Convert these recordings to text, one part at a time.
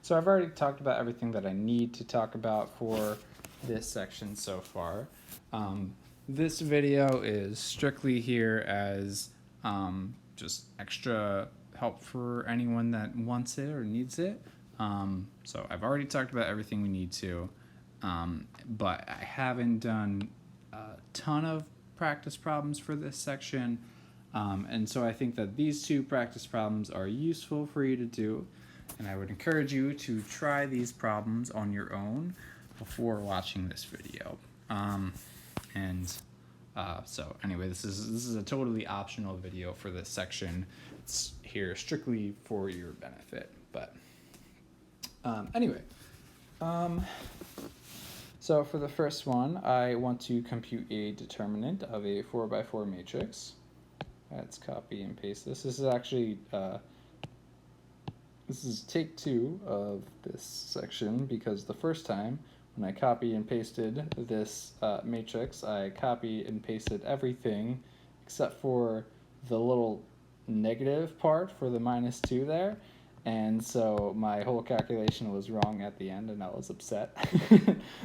So I've already talked about everything that I need to talk about for this section so far. This video is strictly here as just extra help for anyone that wants it or needs it. So I've already talked about everything we need to, but I haven't done a ton of practice problems for this section. And so I think that these two practice problems are useful for you to do, and I would encourage you to try these problems on your own before watching this video. So anyway, this is a totally optional video for this section. It's here strictly for your benefit. But anyway, so for the first one, I want to compute a determinant of a 4x4 matrix. Let's copy and paste this. This is actually this is take 2 of this section, because the first time when I copy and pasted this matrix, I copy and pasted everything except for the little negative part for the -2 there. And so my whole calculation was wrong at the end, and I was upset.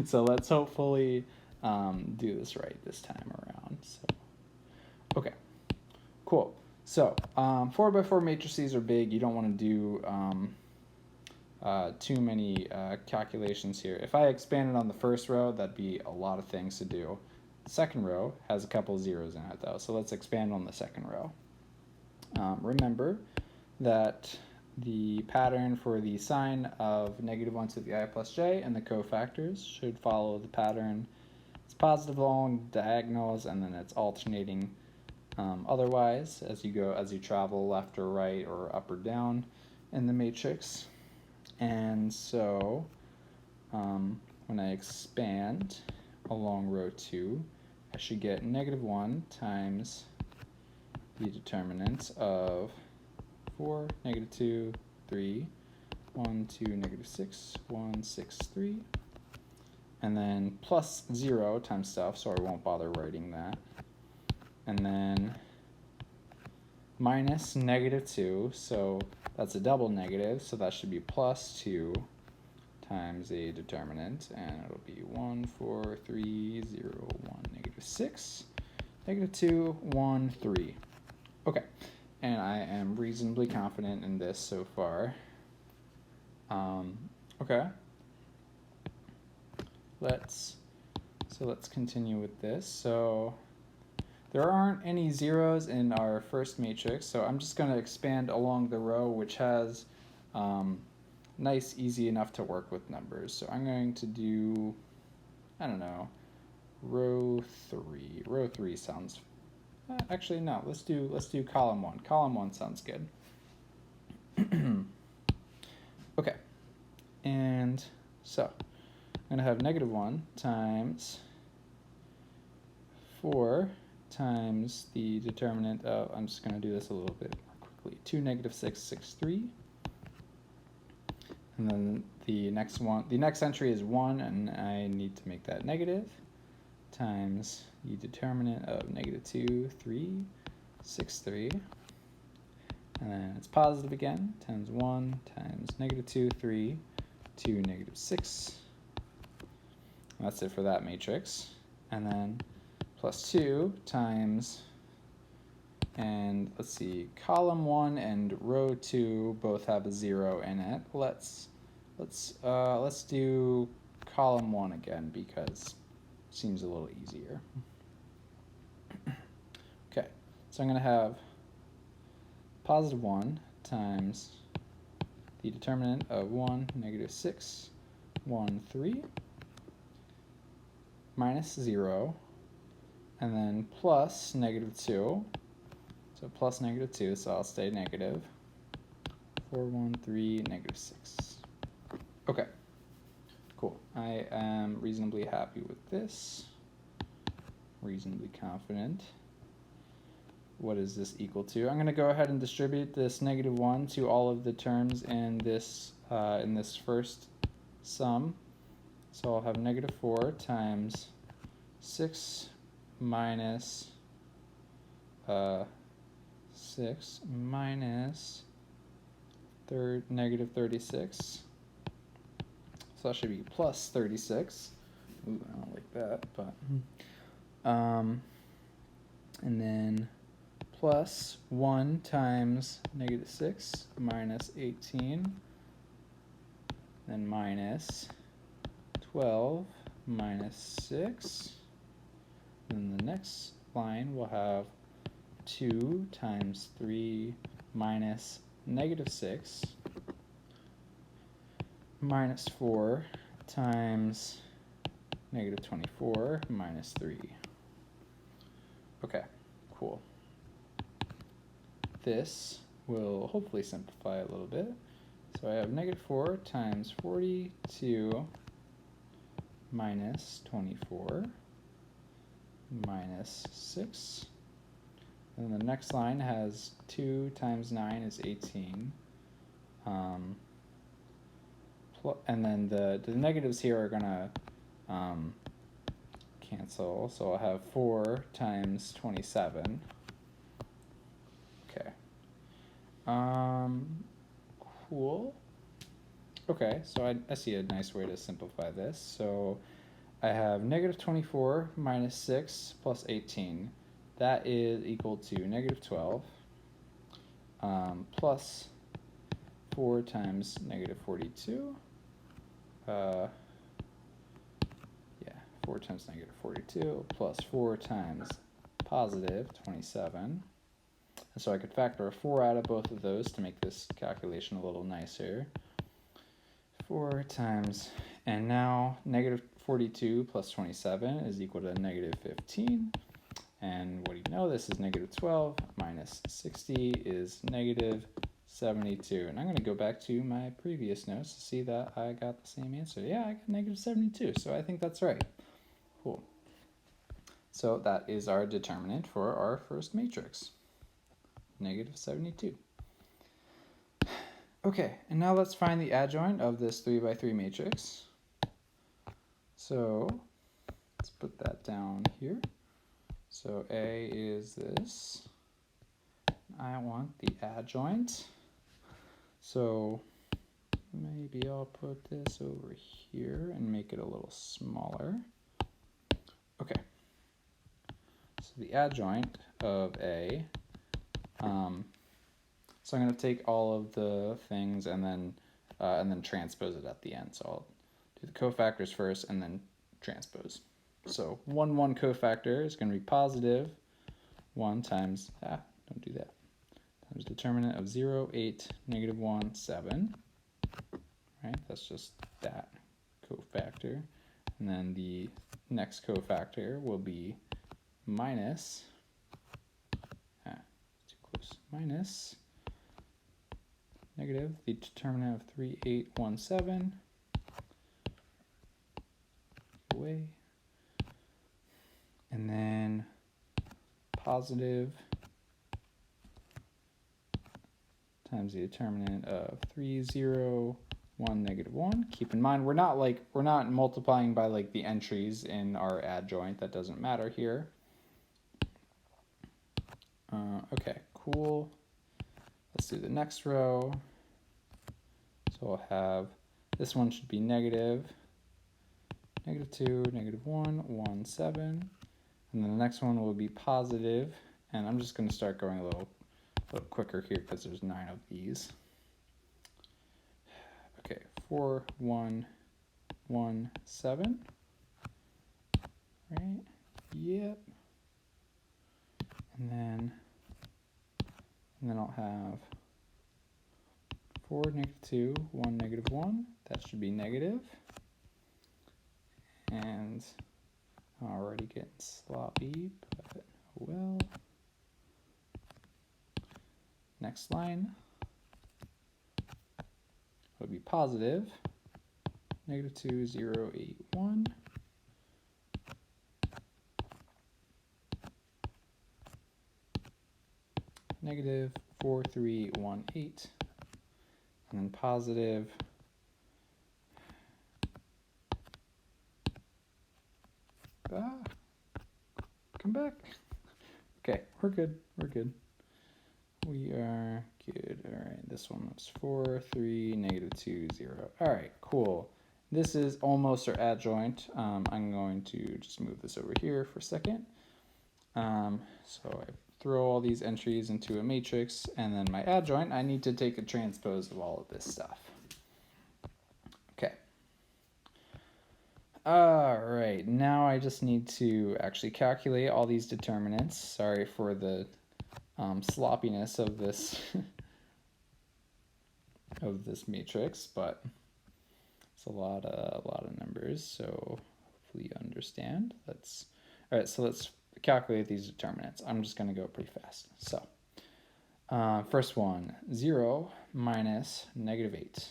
So let's hopefully do this right this time around. So, okay, cool. So 4x4 matrices are big. You don't want to do too many calculations here. If I expanded on the first row, that'd be a lot of things to do. The second row has a couple zeros in it, though, so let's expand on the second row. Remember that the pattern for the sign of -1 to the I plus j and the cofactors should follow the pattern. It's positive along diagonals, and then it's alternating otherwise as you travel left or right or up or down in the matrix. And so when I expand along row 2, I should get -1 times the determinant of 4, -2, 3, 1, 2, -6, 1, 6, 3, and then plus 0 times stuff, so I won't bother writing that, and then minus -2, so that's a double negative, so that should be plus 2 times a determinant, and it'll be 1, 4, 3, 0, 1, -6, -2, 1, 3. Okay, and I am reasonably confident in this so far. Okay, let's continue with this. So there aren't any zeros in our first matrix, so I'm just going to expand along the row, which has nice, easy enough to work with numbers. So I'm going to do, I don't know, row 3. Row 3 sounds, actually no, let's do column 1. Column 1 sounds good. Okay, and so I'm going to have -1 times 4 times the determinant of, I'm just going to do this a little bit more quickly, 2, -6, 6, 3. And then the next entry is 1, and I need to make that negative, times the determinant of -2, 3, 6, 3. And then it's positive again, times 1 times -2, 3, 2, -6. And that's it for that matrix. And then plus 2 times, and let's see, column 1 and row 2 both have a 0 in it. Let's do column 1 again, because it seems a little easier. Okay, so I'm going to have +1 times the determinant of 1, -6, 1, 3, minus 0, and then plus -2, so plus -2, so I'll stay negative, 4, 1, 3, -6. Okay, cool. I am reasonably happy with this, reasonably confident. What is this equal to? I'm going to go ahead and distribute this -1 to all of the terms in this first sum. So I'll have -4 times 6 minus 6 minus -36 So that should be plus 36. Ooh, I don't like that, but and then plus 1 times negative 6 minus 18, then minus 12 minus 6. And the next line will have 2 times 3 minus negative 6 minus 4 times negative 24 minus 3. Okay, cool. This will hopefully simplify a little bit. So I have negative 4 times 42 minus 24 minus 6. And the next line has 2 times 9 is 18. And then the negatives here are going to cancel. So I'll have 4 times 27. Okay. Cool. Okay, so I see a nice way to simplify this. So I have negative 24 minus 6 plus 18. That is equal to negative 12 plus 4 times negative 42. 4 times negative 42 plus 4 times positive 27. And so I could factor a 4 out of both of those to make this calculation a little nicer. 4 times, and now negative 42 plus 27 is equal to negative 15. And what do you know? This is negative 12 minus 60 is negative 72. And I'm going to go back to my previous notes to see that I got the same answer. Yeah, I got negative 72, so I think that's right. Cool. So that is our determinant for our first matrix, negative 72. Okay, and now let's find the adjoint of this 3 by 3 matrix. So let's put that down here. So A is this. I want the adjoint. So maybe I'll put this over here and make it a little smaller. Okay. So the adjoint of A, so I'm going to take all of the things and then transpose it at the end. So I'll do the cofactors first and then transpose. So 1, 1 cofactor is going to be positive 1 times, don't do that, times determinant of 0, 8, negative 1, 7. Right, that's just that cofactor. And then the next cofactor will be minus, too close, minus negative the determinant of 3, 8, 1, 7. Away. And then positive times the determinant of 3, 0, 1, negative 1. Keep in mind, we're not multiplying by like the entries in our adjoint. That doesn't matter here. Okay, cool. Let's do the next row. So I'll have, this one should be negative 2, negative 1, 1, 7. And then the next one will be positive, and I'm just going to start going a little quicker here because there's 9 of these. Okay, 4, 1, 1, 7. Right? Yep. And then I'll have 4, negative 2, 1, negative 1. That should be negative. And I'm already getting sloppy, but oh well. Next line would be positive, negative 2, 0, 8, 1. Negative 4, 3, 1, 8. And then positive come back. Okay, we're good. We are good. All right, this one was 4, 3, negative 2, 0. All right, cool. This is almost our adjoint. I'm going to just move this over here for a second. So I throw all these entries into a matrix, and then my adjoint, I need to take a transpose of all of this stuff. Okay. All right, now I just need to actually calculate all these determinants. Sorry for the sloppiness of this of this matrix, but it's a lot of numbers, so hopefully you understand. All right, so let's calculate these determinants. I'm just going to go pretty fast. So first one, 0 minus negative 8.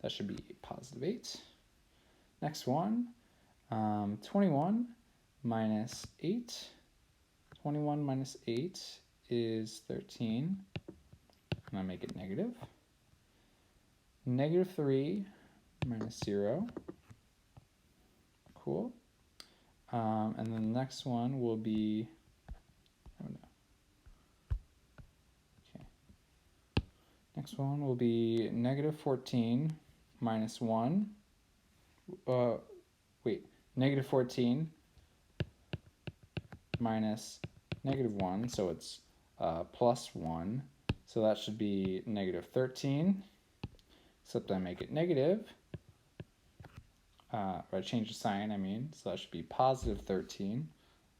That should be positive 8. Next one, 21 minus 8. 21 minus 8 is 13. And I make it negative. Negative 3 minus 0. Cool. And then the next one will be, oh no. Okay. Next one will be negative 14 minus 1. Negative 14 minus negative 1, so it's plus 1. So that should be negative 13, except I make it negative. I change the sign, I mean, so that should be positive 13.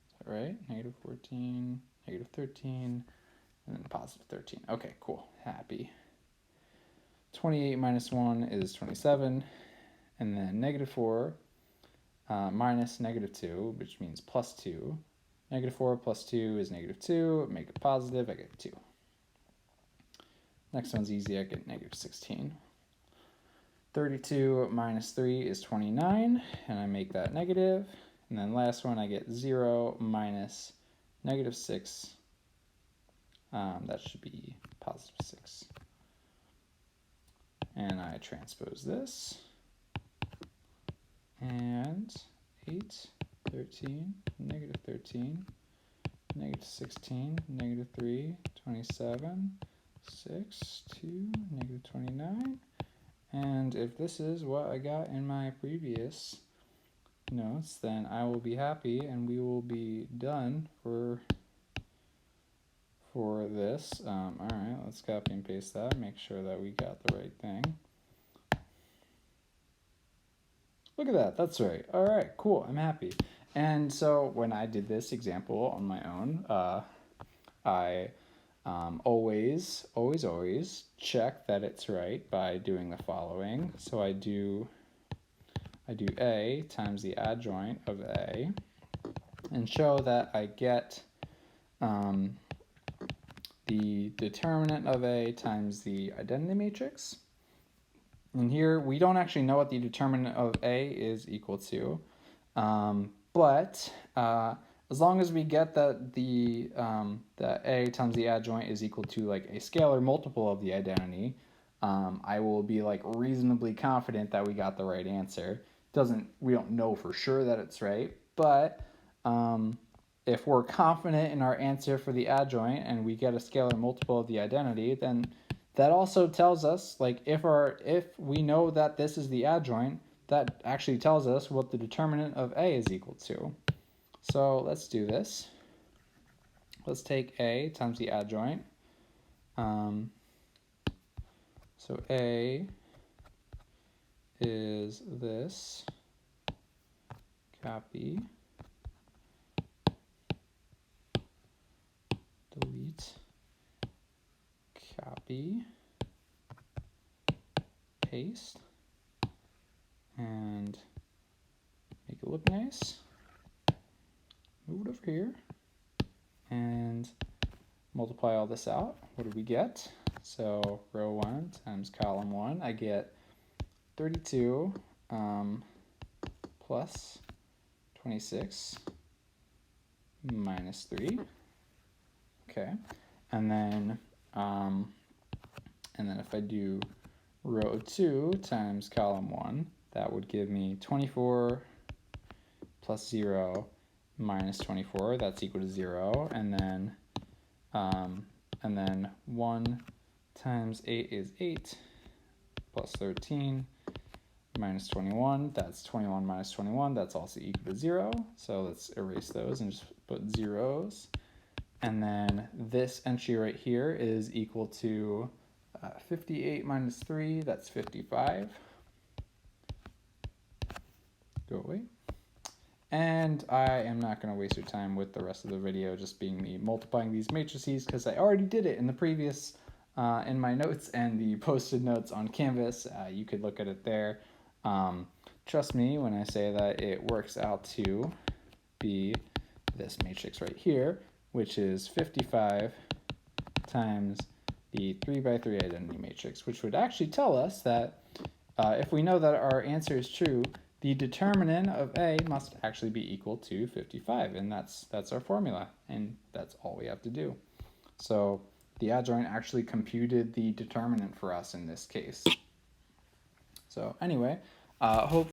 Is that right? Negative 14, negative 13, and then positive 13. Okay, cool. Happy. 28 minus 1 is 27, and then negative 4 minus negative 2, which means plus 2. Negative 4 plus 2 is negative 2. Make it positive, I get 2. Next one's easy, I get negative 16. 32 minus 3 is 29, and I make that negative. And then last one, I get 0 minus negative 6. That should be positive 6. And I transpose this. And 8, 13, negative 13, negative 16, negative 3, 27, 6, 2, negative 29. And if this is what I got in my previous notes, then I will be happy and we will be done for this. All right, let's copy and paste that, make sure that we got the right thing. Look at that, that's right. All right, cool, I'm happy. And so when I did this example on my own, I always check that it's right by doing the following. So I do A times the adjoint of A and show that I get the determinant of A times the identity matrix. And here we don't actually know what the determinant of A is equal to, but as long as we get that that A times the adjoint is equal to like a scalar multiple of the identity, I will be like reasonably confident that we got the right answer. We don't know for sure that it's right, but if we're confident in our answer for the adjoint and we get a scalar multiple of the identity, then that also tells us, like, if we know that this is the adjoint, that actually tells us what the determinant of A is equal to. So let's do this. Let's take A times the adjoint. So A is this. Copy. Delete. Copy, paste, and make it look nice. Move it over here and multiply all this out. What do we get? So row 1 times column 1, I get 32 plus 26 minus 3. Okay, and then if I do row 2 times column 1, that would give me 24 plus 0 minus 24. That's equal to 0. And then 1 times 8 is 8 plus 13 minus 21, that's 21 minus 21, that's also equal to 0. So let's erase those and just put zeros. And then this entry right here is equal to 58 minus 3, that's 55. Go away. And I am not going to waste your time with the rest of the video just being me multiplying these matrices, because I already did it in the previous, in my notes and the posted notes on Canvas. You could look at it there. Trust me when I say that it works out to be this matrix right here, which is 55 times the 3 by 3 identity matrix, which would actually tell us that if we know that our answer is true, the determinant of A must actually be equal to 55, and that's our formula, and that's all we have to do. So the adjoint actually computed the determinant for us in this case. So anyway, hope